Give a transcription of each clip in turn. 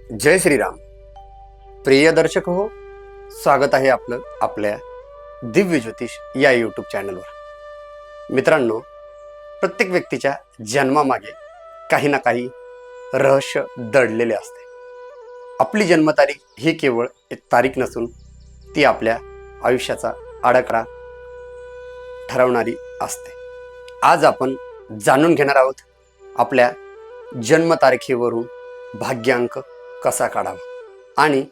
जय श्रीराम. प्रिय दर्शक हो, स्वागत आहे आपलं आपल्या दिव्य ज्योतिष या यूट्यूब चॅनलवर. मित्रांनो, प्रत्येक व्यक्तीच्या जन्मामागे काही ना काही रहस्य दडलेले असते. आपली जन्मतारीख ही केवळ एक तारीख नसून ती आपल्या आयुष्याचा आडाखडा ठरवणारी असते. आज आपण जाणून घेणार आहोत आपल्या जन्मतारखेवरून भाग्यांक कसा काढावा आणि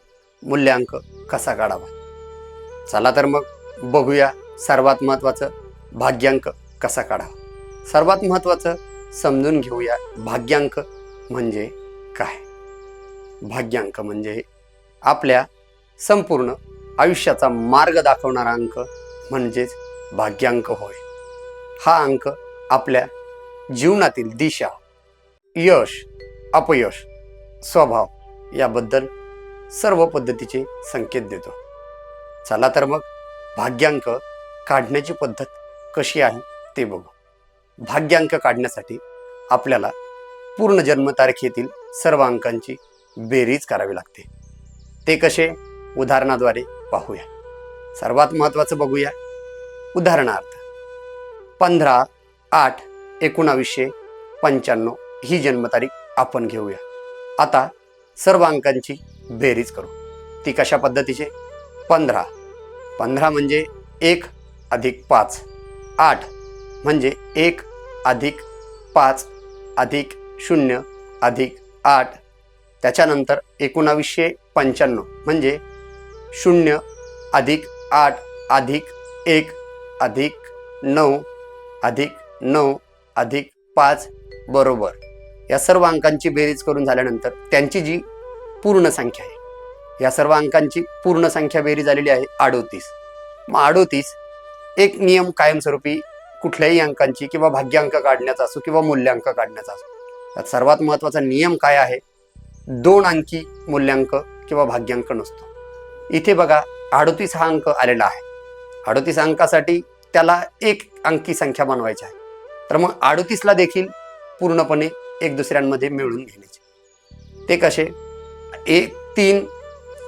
मूल्यांक कसा काढावा. चला तर मग बघूया सर्वात महत्त्वाचं भाग्यांक कसा काढावा. सर्वात महत्त्वाचं समजून घेऊया भाग्यांक म्हणजे काय. भाग्यांक म्हणजे आपल्या संपूर्ण आयुष्याचा मार्ग दाखवणारा अंक म्हणजेच भाग्यांक होय. हा अंक आपल्या जीवनातील दिशा, यश, अपयश, स्वभाव याबद्दल सर्व पद्धतीचे संकेत देतो. चला तर मग भाग्यांक काढण्याची पद्धत कशी आहे ते बघू. भाग्यांक काढण्यासाठी आपल्याला पूर्ण जन्मतारखेतील सर्व अंकांची बेरीज करावी लागते. ते कसे उदाहरणाद्वारे पाहूया. सर्वात महत्त्वाचं बघूया. उदाहरणार्थ 15/8/1995 ही जन्मतारीख आपण घेऊया. आता सर्व अंकांची बेरीज करू. ती कशा पद्धतीचे. 15 म्हणजे 1 अधिक 5, 8 म्हणजे 1 अधिक 5 अधिक 0 अधिक 8, त्याच्यानंतर 1995 म्हणजे 0 अधिक 8 अधिक 1 अधिक 9 अधिक 9 अधिक 5 बरोबर. या सर्व अंकांची बेरीज करून झाल्यानंतर त्यांची जी पूर्ण संख्या आहे, या सर्व अंकांची पूर्ण संख्या बेरीज झालेली आहे 38. मग 38 एक नियम कायमस्वरूपी कुठल्याही अंकांची किंवा भाग्यांक काढण्याचा असो किंवा मूल्यांक काढण्याचा असो, त्यात सर्वात महत्त्वाचा नियम काय आहे. 2 अंकी मूल्यांक किंवा भाग्यांक नसतो. इथे बघा 38 हा अंक आलेला आहे. 38 अंकासाठी त्याला एक अंकी संख्या बनवायची आहे. तर मग 38ला देखील पूर्णपणे एक दुसऱ्यांमध्ये मिळून घेण्याचे. ते कसे. 3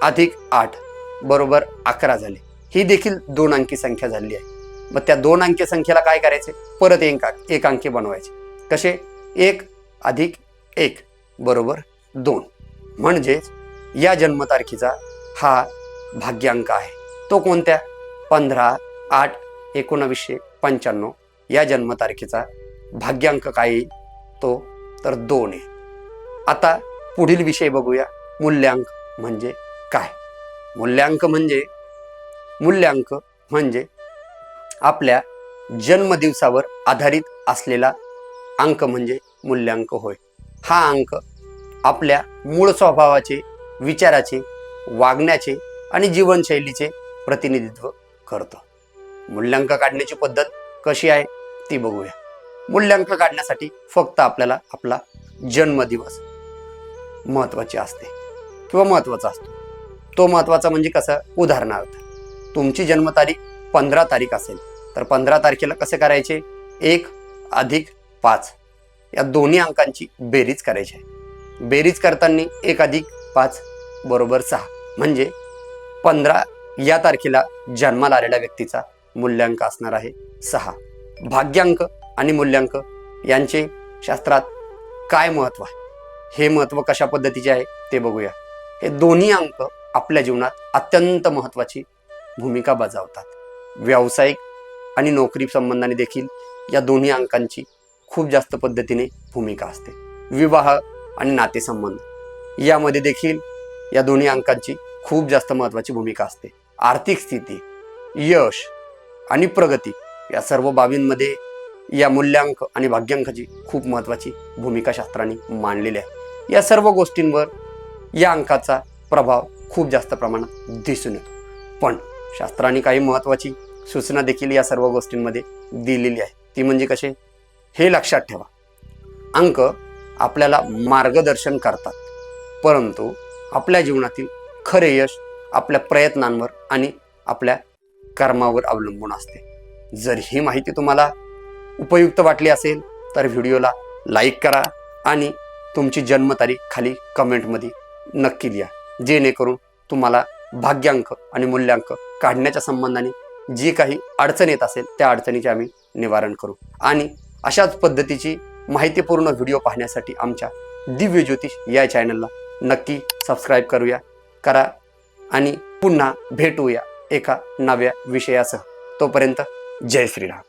अधिक 8 बरोबर 11 झाले. ही देखील 2 अंकी संख्या झाली आहे. मग त्या 2 अंकी संख्येला काय करायचे, परत एक अंकी बनवायचे. कसे. 1 अधिक 1 बरोबर 2. म्हणजेच या जन्मतारखेचा हा भाग्यांक आहे. तो कोणत्या. 15/8/1995 या जन्मतारखेचा भाग्यांक काय येईल तो तर 2 आहे. आता पुढील विषय बघूया. मूल्यांक म्हणजे काय. मूल्यांक म्हणजे आपल्या जन्मदिवसावर आधारित असलेला अंक म्हणजे मूल्यांक होय. हा अंक आपल्या मूळ स्वभावाचे, विचाराचे, वागण्याचे आणि जीवनशैलीचे प्रतिनिधित्व करतो. मूल्यांक काढण्याची पद्धत कशी आहे ती बघूया. मूल्यांक काढण्यासाठी फक्त आपल्याला आपला जन्मदिवस महत्त्वाचे असते किंवा महत्त्वाचा असतो. तो महत्त्वाचा म्हणजे कसं. उदाहरणार्थ तुमची जन्मतारीख 15 तारीख असेल तर 15 तारखेला कसे करायचे. 1 अधिक 5 या दोन्ही अंकांची बेरीज करायची आहे. बेरीज करताना 1 अधिक 5 बरोबर 6 म्हणजे 15 या तारखेला जन्माला आलेल्या व्यक्तीचा मूल्यांक असणार आहे 6. भाग्यांक आणि मूल्यांक यांचे शास्त्रात काय महत्त्व आहे, हे महत्त्व कशा पद्धतीचे आहे ते बघूया. हे दोन्ही अंक आपल्या जीवनात अत्यंत महत्त्वाची भूमिका बजावतात. व्यावसायिक आणि नोकरी संबंधाने देखील या दोन्ही अंकांची खूप जास्त पद्धतीने भूमिका असते. विवाह आणि नातेसंबंध यामध्ये देखील या दोन्ही अंकांची खूप जास्त महत्त्वाची भूमिका असते. आर्थिक स्थिती, यश आणि प्रगती या सर्व बाबींमध्ये या मूल्यांक आणि भाग्यांकाची खूप महत्त्वाची भूमिका शास्त्राने मांडलेली आहे. या सर्व गोष्टींवर या अंकाचा प्रभाव खूप जास्त प्रमाणात दिसून येतो. पण शास्त्राने काही महत्त्वाची सूचना देखील या सर्व गोष्टींमध्ये दिलेली आहे. ती म्हणजे कसे. हे लक्षात ठेवा, अंक आपल्याला मार्गदर्शन करतात, परंतु आपल्या जीवनातील खरे यश आपल्या प्रयत्नांवर आणि आपल्या कर्मावर अवलंबून असते. जर ही माहिती तुम्हाला उपयुक्त वाटली असेल तर व्हिडिओला लाईक करा आणि तुमची जन्मतारीख खाली कमेंटमध्ये नक्की लिहा, जेणेकरून तुम्हाला भाग्यांक आणि मूल्यांक काढण्याच्या संबंधाने जी काही अडचण येत असेल त्या अडचणीचे आम्ही निवारण करू. आणि अशाच पद्धतीची माहितीपूर्ण व्हिडिओ पाहण्यासाठी आमच्या दिव्य ज्योतिष या चॅनलला नक्की सबस्क्राईब करा आणि पुन्हा भेटूया एका नव्या विषयासह. तोपर्यंत जय श्रीराम.